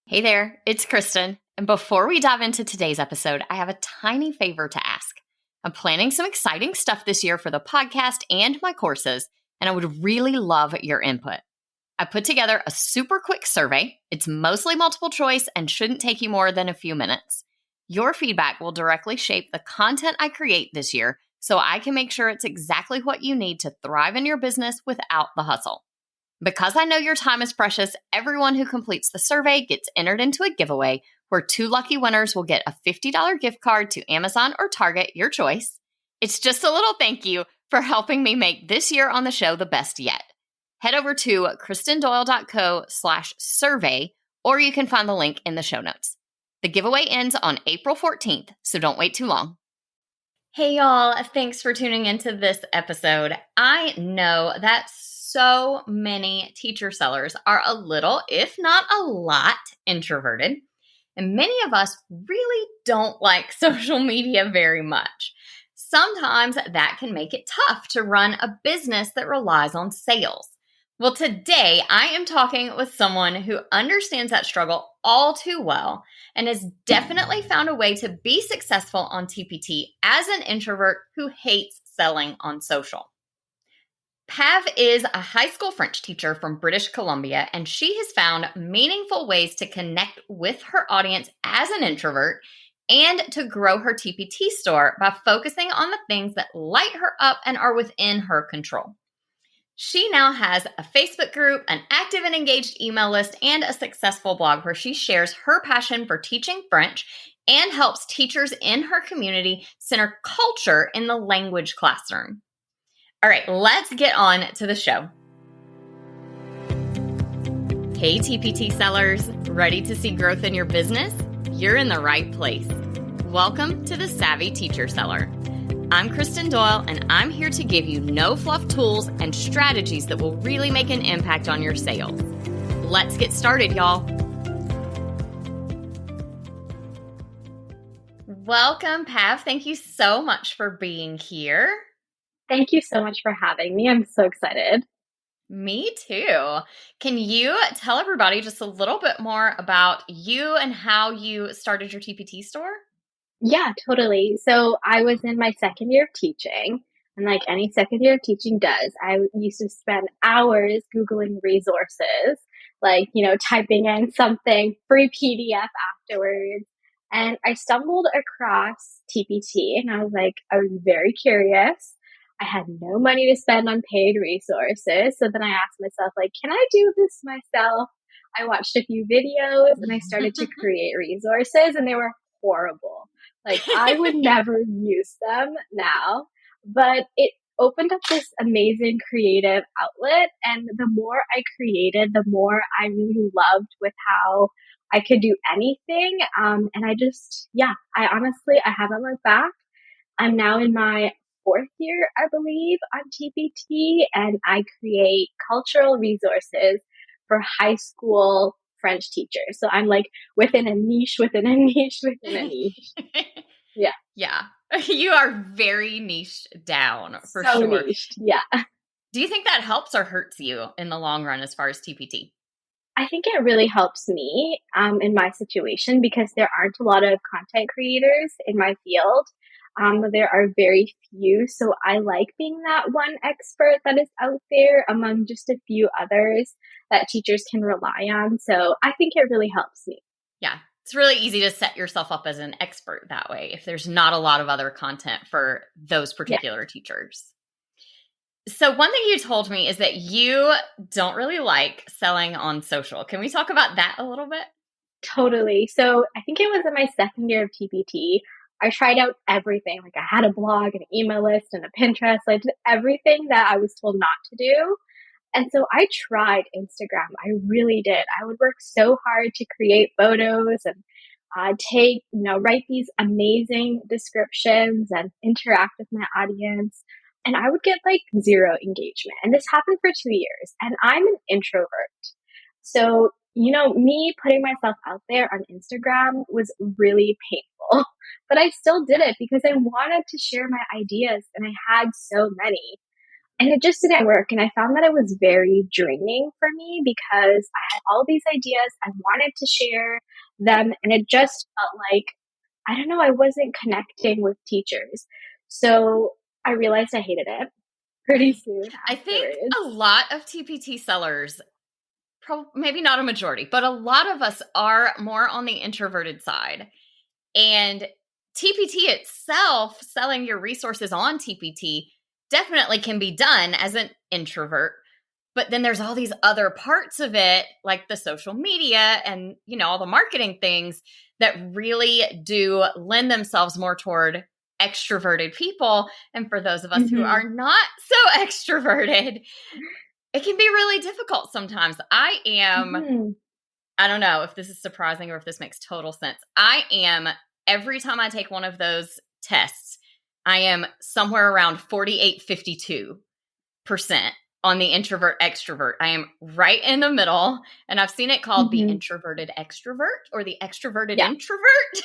Hey there, it's Kristen. And before we dive into today's episode, I have a tiny favor to ask. I'm planning some exciting stuff this year for the podcast and my courses, and I would really love your input. I put together a super quick survey. It's mostly multiple choice and shouldn't take you more than a few minutes. Your feedback will directly shape the content I create this year, so I can make sure it's exactly what you need to thrive in your business without the hustle. Because I know your time is precious, everyone who completes the survey gets entered into a giveaway where 2 lucky winners will get a $50 gift card to Amazon or Target, your choice. It's just a little thank you for helping me make this year on the show the best yet. Head over to kristendoyle.co/survey, or you can find the link in the show notes. The giveaway ends on April 14th, so don't wait too long. Hey y'all, thanks for tuning into this episode. I know that so many teacher sellers are a little, if not a lot, introverted. And many of us really don't like social media very much. Sometimes that can make it tough to run a business that relies on sales. Well, today I am talking with someone who understands that struggle all too well and has definitely found a way to be successful on TPT as an introvert who hates selling on social. Pav is a high school French teacher from British Columbia, and she has found meaningful ways to connect with her audience as an introvert and to grow her TPT store by focusing on the things that light her up and are within her control. She now has a Facebook group, an active and engaged email list, and a successful blog where she shares her passion for teaching French and helps teachers in her community center culture in the language classroom. All right, let's get on to the show. Hey, TPT sellers, ready to see growth in your business? You're in the right place. Welcome to the Savvy Teacher Seller. I'm Kristen Doyle, and I'm here to give you no-fluff tools and strategies that will really make an impact on your sales. Let's get started, y'all. Welcome, Pav. Thank you so much for being here. Thank you so much for having me. I'm so excited. Me too. Can you tell everybody just a little bit more about you and how you started your TPT store? Yeah, totally. So I was in my second year of teaching, and like any second year of teaching does, I used to spend hours Googling resources, like, typing in something, free PDF afterwards. And I stumbled across TPT, and I was very curious. I had no money to spend on paid resources. So then I asked myself, can I do this myself? I watched a few videos and I started to create resources, and they were horrible. I would never use them now, but it opened up this amazing creative outlet. And the more I created, the more I really loved with how I could do anything. And I haven't looked back. I'm now in my 4th year, I believe, on TPT, and I create cultural resources for high school French teachers. So I'm like within a niche, within a niche, within a niche. Yeah. Yeah. You are very niched down for so sure. Niched. Yeah. Do you think that helps or hurts you in the long run as far as TPT? I think it really helps me in my situation because there aren't a lot of content creators in my field. There are very few. So I like being that one expert that is out there among just a few others that teachers can rely on. So I think it really helps me. Yeah. It's really easy to set yourself up as an expert that way if there's not a lot of other content for those particular teachers. So one thing you told me is that you don't really like selling on social. Can we talk about that a little bit? Totally. So I think it was in my second year of TPT. I tried out everything. I had a blog, an email list, and a Pinterest. I did everything that I was told not to do. And so I tried Instagram. I really did. I would work so hard to create photos and write these amazing descriptions and interact with my audience. And I would get 0 engagement. And this happened for 2 years. And I'm an introvert. So, me putting myself out there on Instagram was really painful. But I still did it because I wanted to share my ideas, and I had so many. And it just didn't work. And I found that it was very draining for me because I had all these ideas. I wanted to share them. And it just felt like, I don't know, I wasn't connecting with teachers. So I realized I hated it pretty soon I think afterwards. a lot of TPT sellers, maybe not a majority, but a lot of us are more on the introverted side. And TPT itself, selling your resources on TPT, definitely can be done as an introvert. But then there's all these other parts of it, like the social media and, all the marketing things that really do lend themselves more toward extroverted people. And for those of us who are not so extroverted, it can be really difficult sometimes. I don't know if this is surprising or if this makes total sense. Every time I take one of those tests, I am somewhere around 48-52% on the introvert extrovert. I am right in the middle, and I've seen it called the introverted extrovert or the extroverted introvert.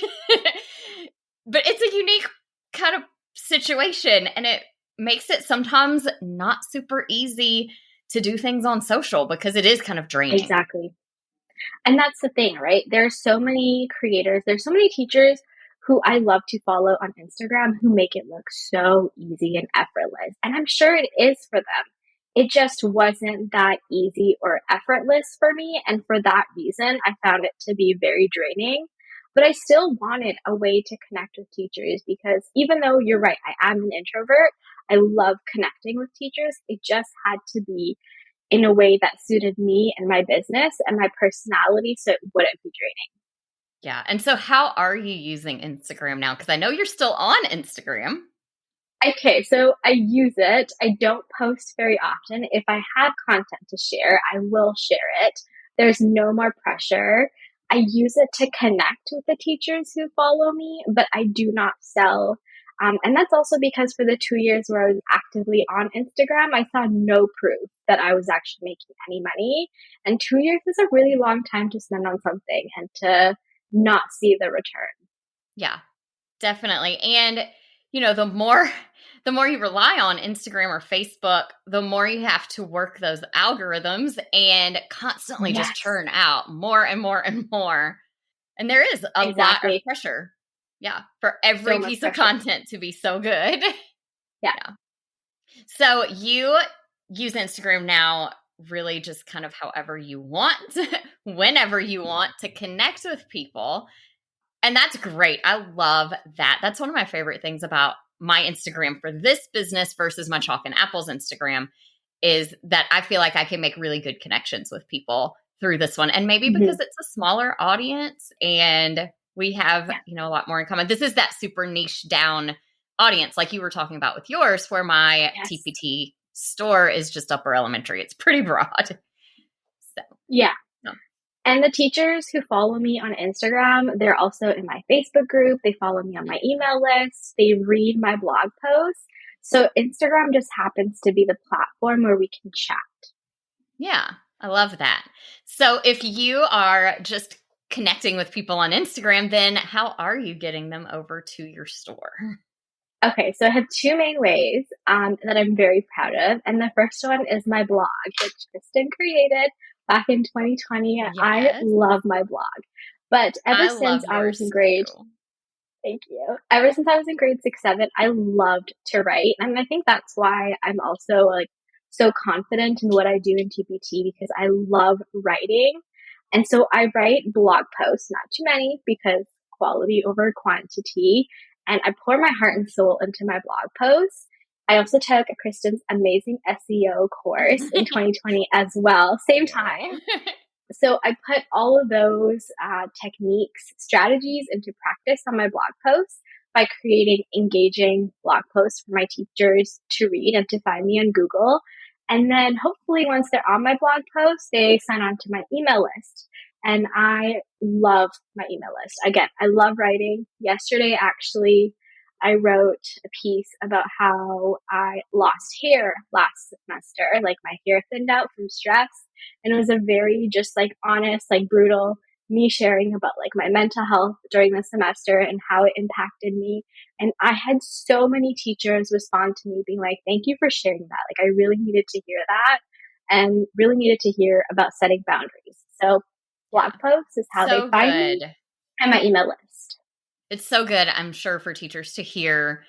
But it's a unique kind of situation, and it makes it sometimes not super easy to do things on social because it is kind of draining. Exactly. And that's the thing, right? There's so many creators, there's so many teachers who I love to follow on Instagram who make it look so easy and effortless. And I'm sure it is for them. It just wasn't that easy or effortless for me. And for that reason, I found it to be very draining. But I still wanted a way to connect with teachers because even though you're right, I am an introvert, I love connecting with teachers. It just had to be in a way that suited me and my business and my personality so it wouldn't be draining. Yeah. And so how are you using Instagram now? Because I know you're still on Instagram. Okay, so I use it. I don't post very often. If I have content to share, I will share it. There's no more pressure. I use it to connect with the teachers who follow me, but I do not sell. And that's also because for the 2 years where I was actively on Instagram, I saw no proof that I was actually making any money. And 2 years is a really long time to spend on something and to not see the return. Yeah, definitely. And, the more you rely on Instagram or Facebook, the more you have to work those algorithms and constantly just churn out more and more and more. And there is a lot of pressure. Yeah. For every piece of content to be so good. Yeah. So you use Instagram now really just kind of however you want, whenever you want to connect with people. And that's great. I love that. That's one of my favorite things about my Instagram for this business versus my Chalk and Apples Instagram is that I feel like I can make really good connections with people through this one. And maybe because it's a smaller audience and we have, a lot more in common. This is that super niche down audience, like you were talking about with yours, where my TPT store is just upper elementary. It's pretty broad. So, yeah. And the teachers who follow me on Instagram, they're also in my Facebook group. They follow me on my email list. They read my blog posts. So Instagram just happens to be the platform where we can chat. Yeah, I love that. So if you are just connecting with people on Instagram, then how are you getting them over to your store? Okay, so I have two main ways that I'm very proud of. And the first one is my blog, which Kristen created back in 2020. Yes. I love my blog. But ever since I was in grade, thank you. Ever since I was in grade 6, 7, I loved to write. And I think that's why I'm also so confident in what I do in TPT because I love writing. And so I write blog posts, not too many because quality over quantity. And I pour my heart and soul into my blog posts. I also took Kristen's amazing SEO course in 2020 as well, same time. So I put all of those techniques, strategies into practice on my blog posts by creating engaging blog posts for my teachers to read and to find me on Google. And then hopefully once they're on my blog post, they sign on to my email list. And I love my email list. Again, I love writing. Yesterday, actually, I wrote a piece about how I lost hair last semester, like my hair thinned out from stress. And it was a very just honest, brutal me sharing about like my mental health during the semester and how it impacted me. And I had so many teachers respond to me being like, thank you for sharing that. Like, I really needed to hear that and really needed to hear about setting boundaries. So blog Yeah. posts is how they So find me, good. and my email list. It's so good, I'm sure, for teachers to hear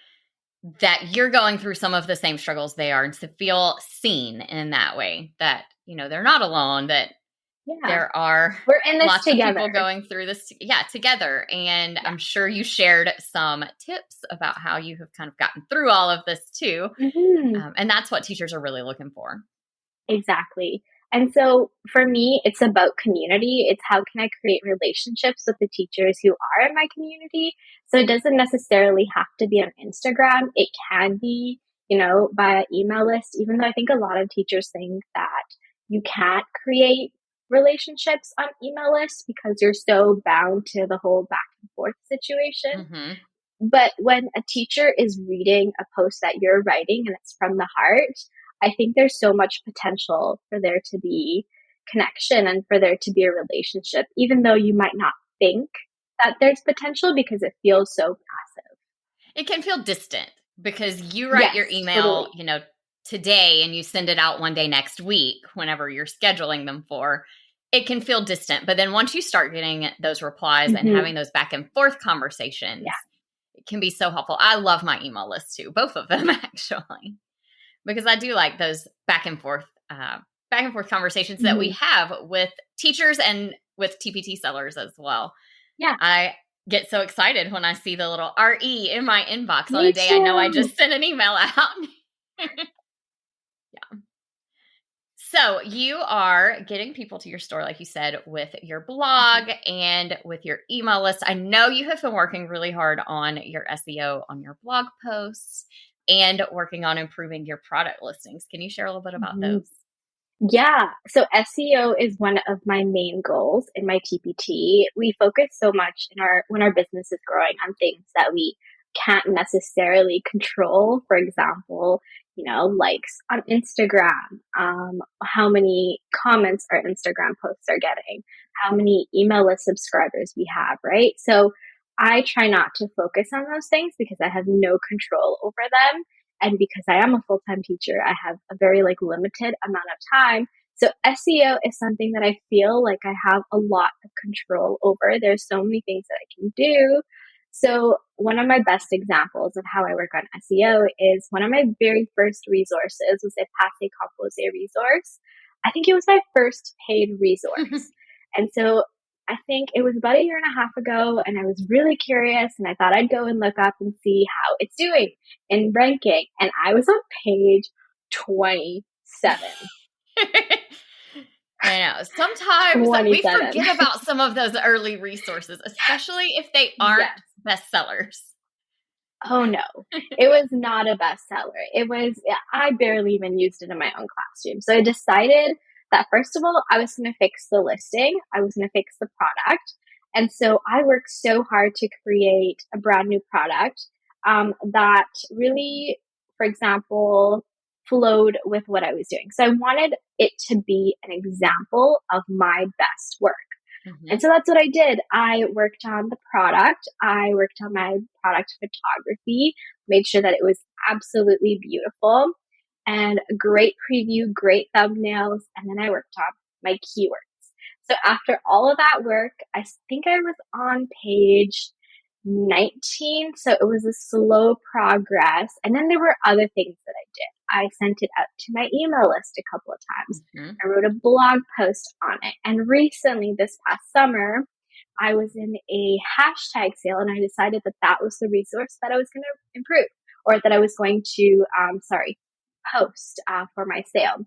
that you're going through some of the same struggles they are and to feel seen in that way, that, they're not alone, that Yeah. there are We're in this lots of together. people going through this, together. And Yeah. I'm sure you shared some tips about how you have kind of gotten through all of this too. Mm-hmm. And that's what teachers are really looking for. Exactly. And so for me, it's about community. It's how can I create relationships with the teachers who are in my community? So it doesn't necessarily have to be on Instagram. It can be, via email list, even though I think a lot of teachers think that you can't create relationships on email lists because you're so bound to the whole back and forth situation. Mm-hmm. But when a teacher is reading a post that you're writing and it's from the heart, I think there's so much potential for there to be connection and for there to be a relationship, even though you might not think that there's potential because it feels so passive. It can feel distant because you write your Yes, email, totally. today and you send it out one day next week, whenever you're scheduling them for. It can feel distant. But then once you start getting those replies and Mm-hmm. having those back and forth Yeah. conversations, it can be so helpful. I love my email list too, both of them actually, because I do like those back and forth conversations that we Mm-hmm. have with teachers and with TPT sellers as well. Yeah. I get so excited when I see the little RE in my inbox on a Me day I know I too. just sent an email out. Yeah. So you are getting people to your store, like you said, with your blog and with your email list. I know you have been working really hard on your SEO on your blog posts and working on improving your product listings. Can you share a little bit about Mm-hmm. those? Yeah. So SEO is one of my main goals in my TPT. We focus so much when our business is growing on things that we can't necessarily control. For example, likes on Instagram, how many comments our Instagram posts are getting, how many email list subscribers we have, right? So I try not to focus on those things because I have no control over them. And because I am a full-time teacher, I have a very limited amount of time. So SEO is something that I feel like I have a lot of control over. There's so many things that I can do. So one of my best examples of how I work on SEO is one of my very first resources was a Passé Composé resource. I think it was my first paid resource. And so I think it was about a year and a half ago, and I was really curious, and I thought I'd go and look up and see how it's doing in ranking. And I was on page 27. I know. Sometimes we 27. forget about some of those early resources, especially if they aren't Yes. bestsellers. Oh no, it was not a bestseller. I barely even used it in my own classroom. So I decided that first of all, I was going to fix the listing. I was going to fix the product. And so I worked so hard to create a brand new product that really, for example, flowed with what I was doing. So I wanted it to be an example of my best work. Mm-hmm. And so that's what I did. I worked on the product. I worked on my product photography, made sure that it was absolutely beautiful and a great preview, great thumbnails. And then I worked on my keywords. So after all of that work, I think I was on page 19. So it was a slow progress. And then there were other things that I did. I sent it out to my email list a couple of times. Mm-hmm. I wrote a blog post on it. And recently, this past summer, I was in a hashtag sale and I decided that that was the resource that I was going to improve or that I was going to, post for my sale.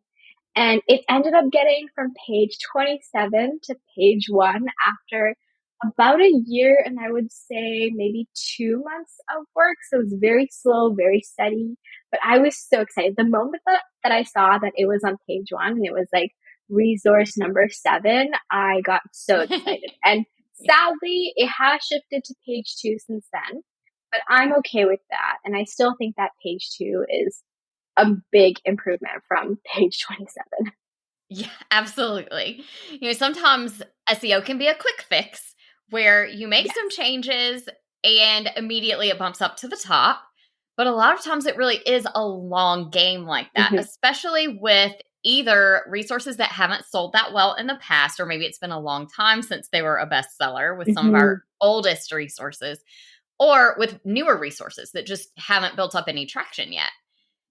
And it ended up getting from page 27 to page 1 after about a year and I would say maybe 2 months of work. So it was very slow, very steady. But I was so excited. The moment that I saw that it was on page 1 and it was like resource number 7, I got so excited. And sadly, it has shifted to page 2 since then. But I'm okay with that. And I still think that page 2 is a big improvement from page 27. Yeah, absolutely. Sometimes SEO can be a quick fix where you make Yes. some changes and immediately it bumps up to the top. But a lot of times it really is a long game like that, Hmm. especially with either resources that haven't sold that well in the past, or maybe it's been a long time since they were a bestseller with some of Hmm. our oldest resources, or with newer resources that just haven't built up any traction yet.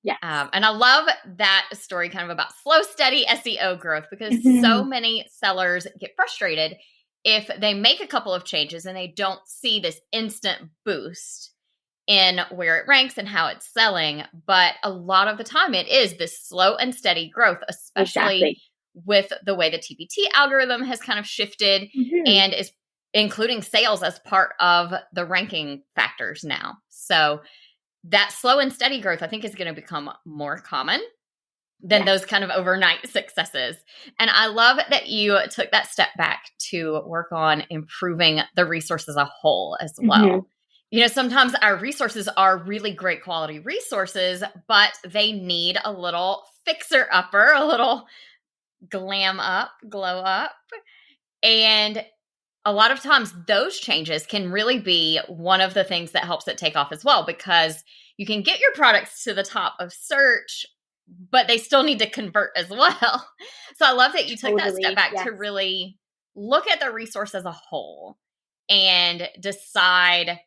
Yes. And I love that story kind of about slow, steady SEO growth because so Hmm. many sellers get frustrated if they make a couple of changes and they don't see this instant boost in where it ranks and how it's selling. But a lot of the time, it is this slow and steady growth, especially Exactly. with the way the TPT algorithm has kind of shifted Hmm. and is including sales as part of the ranking factors now. So, that slow and steady growth, I think, is going to become more common than Yes. those kind of overnight successes. And I love that you took that step back to work on improving the resource as a whole as Hmm. well. Sometimes our resources are really great quality resources, but they need a little fixer upper, a little glam up, glow up. And a lot of times those changes can really be one of the things that helps it take off as well, because you can get your products to the top of search, but they still need to convert as well. So I love that you took that step Totally. back to Yes. really look at the resource as a whole and decide,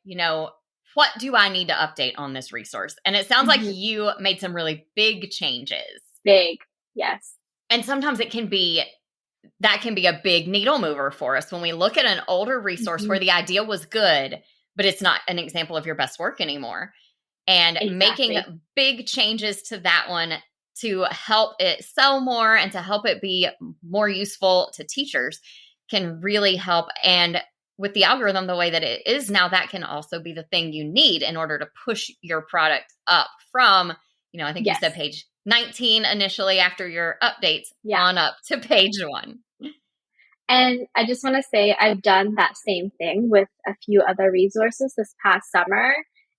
what do I need to update on this resource? And it sounds like Hmm. you made some really big changes. Big. Yes. And sometimes that can be a big needle mover for us when we look at an older resource Hmm. where the idea was good, but it's not an example of your best work anymore. And making Exactly. big changes to that one to help it sell more and to help it be more useful to teachers can really help. And with the algorithm the way that it is now, that can also be the thing you need in order to push your product up from, I think you said Yes. page 19 initially after your updates Yeah. on up to page 1. And I just want to say I've done that same thing with a few other resources this past summer.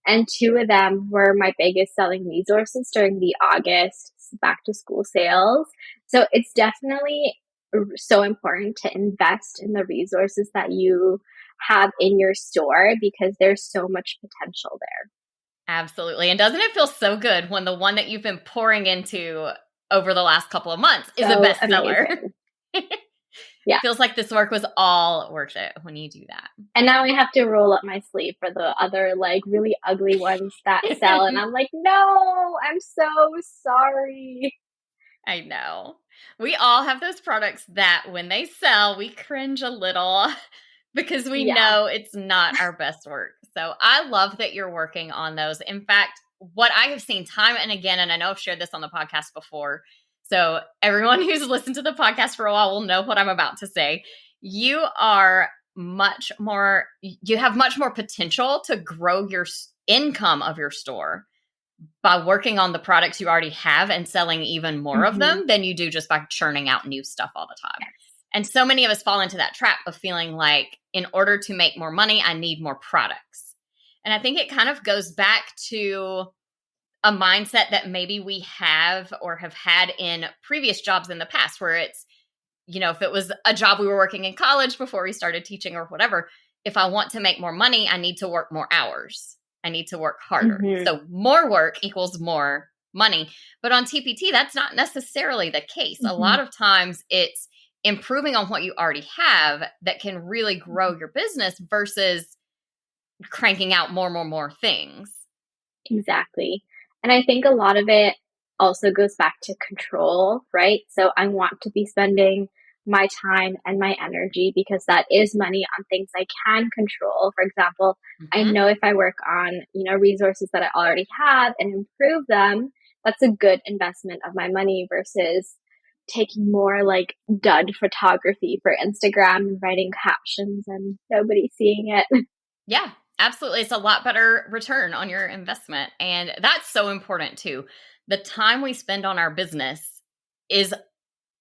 And two of them were my biggest selling resources during the August back to school sales. So it's definitely so important to invest in the resources that you have in your store because there's so much potential there. Absolutely. And doesn't it feel so good when the one that you've been pouring into over the last couple of months is a So bestseller? amazing. Yeah. Feels like this work was all worth it when you do And now I have to roll up my sleeve for the other, like, really ugly ones that sell. And that. I'm like, no, I'm so sorry. I know. We all have those products that when they sell, we cringe a little because we Yeah. know it's not our best work. So I love that you're working on those. In fact, what I have seen time and again, and I know I've shared this on the podcast before, so everyone who's listened to the podcast for a while will know what I'm about to say. You are you have much more potential to grow your income of your store by working on the products you already have and selling even more of Hmm. them than you do just by churning out new stuff all the time. Yes. And so many of us fall into that trap of feeling like in order to make more money, I need more products. And I think it kind of goes back to a mindset that maybe we have or have had in previous jobs in the past, where it's, if it was a job we were working in college before we started teaching or whatever, if I want to make more money, I need to work more hours. I need to work harder. Hmm. So more work equals more money. But on TPT, that's not necessarily the case. A Hmm. lot of times it's improving on what you already have that can really grow your business versus cranking out more things. Exactly. And I think a lot of it also goes back to control, right? So I want to be spending my time and my energy because that is money on things I can control. For example, I Hmm. know if I work on, resources that I already have and improve them, that's a good investment of my money versus taking more like dud photography for Instagram and writing captions and nobody seeing it. Yeah, absolutely. It's a lot better return on your investment. And that's so important too. The time we spend on our business is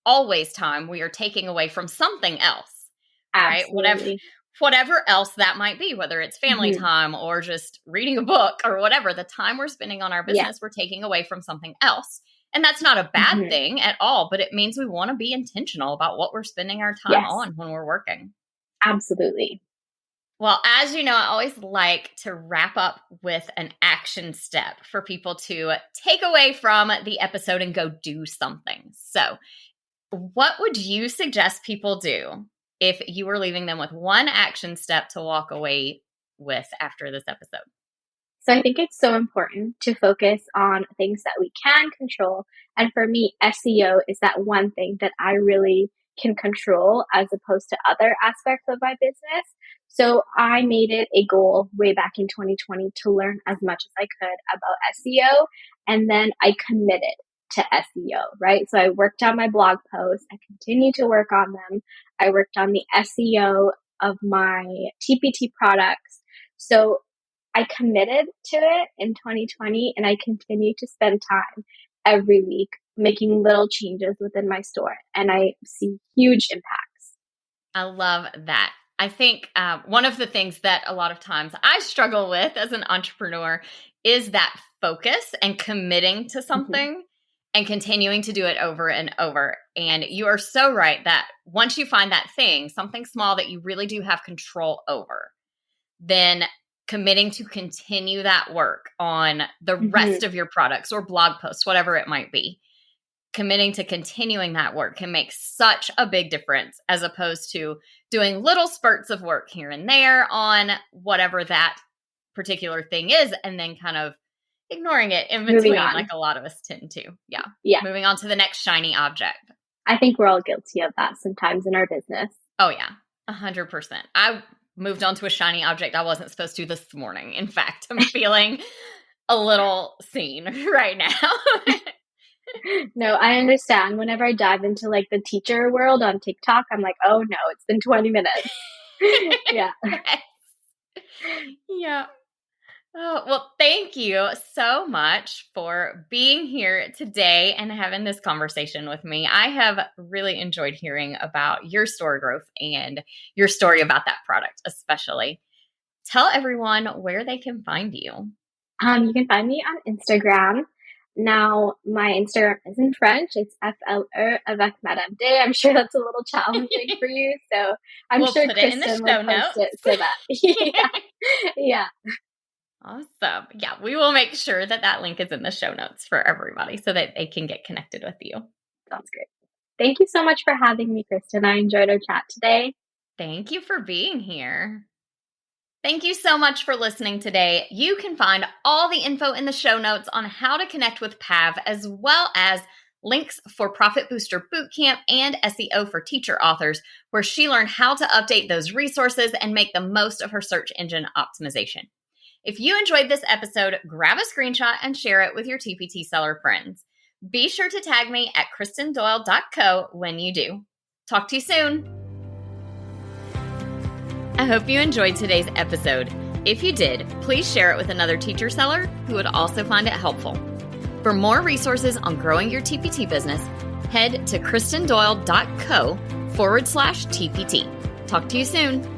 always time we are taking away from something else, right? Absolutely. Whatever else that might be, whether it's family Hmm. time or just reading a book or whatever, the time we're spending on our Yeah. business, we're taking away from something else. And that's not a bad Mhm. thing at all, but it means we want to be intentional about what we're spending our time Yes, on when we're working. absolutely. Well, as you know, I always like to wrap up with an action step for people to take away from the episode and go do something. So, what would you suggest people do if you were leaving them with one action step to walk away with after this episode? So I think it's so important to focus on things that we can control. And for me, SEO is that one thing that I really can control as opposed to other aspects of my business. So I made it a goal way back in 2020 to learn as much as I could about SEO. And then I committed to SEO, right? So I worked on my blog posts. I continue to work on them. I worked on the SEO of my TPT products. So I committed to it in 2020 and I continue to spend time every week making little changes within my store and I see huge impacts. I love that. I think one of the things that a lot of times I struggle with as an entrepreneur is that focus and committing to Mm-hmm. something and continuing to do it over and over. And you are so right that once you find that thing, something small that you really do have control over, then committing to continue that work on the Mm-hmm. rest of your products or blog posts, whatever it might be, committing to continuing that work can make such a big difference as opposed to doing little spurts of work here and there on whatever that particular thing is and then kind of ignoring it in Moving between on. like a lot of us tend to. Yeah. Yeah. Moving on to the next shiny object. I think we're all guilty of that sometimes in our business. Oh yeah, 100%. I moved on to a shiny object I wasn't supposed to this morning. In fact, I'm feeling a little seen right now. No, I understand. Whenever I dive into like the teacher world on TikTok, I'm like, oh no, it's been 20 minutes. Yeah. Yeah. Oh, well, thank you so much for being here today and having this conversation with me. I have really enjoyed hearing about your store growth and your story about that product, especially. Tell everyone where they can find you. You can find me on Instagram. Now, my Instagram is in French. It's FLE avec Madame Day. I'm sure that's a little challenging for you. So I'm We'll sure put it in the Kristen will show post notes. it so that, yeah, yeah, Awesome. Yeah, we will make sure that that link is in the show notes for everybody so that they can get connected with you. sounds great. Thank you so much for having me, Kristen. I enjoyed our chat today. Thank you for being here. Thank you so much for listening today. You can find all the info in the show notes on how to connect with Pav, as well as links for Profit Booster Bootcamp and SEO for Teacher Authors, where she learned how to update those resources and make the most of her search engine optimization. If you enjoyed this episode, grab a screenshot and share it with your TPT seller friends. Be sure to tag me at kristendoyle.co when you do. Talk to you soon. I hope you enjoyed today's episode. If you did, please share it with another teacher seller who would also find it helpful. For more resources on growing your TPT business, head to kristendoyle.co/TPT. Talk to you soon.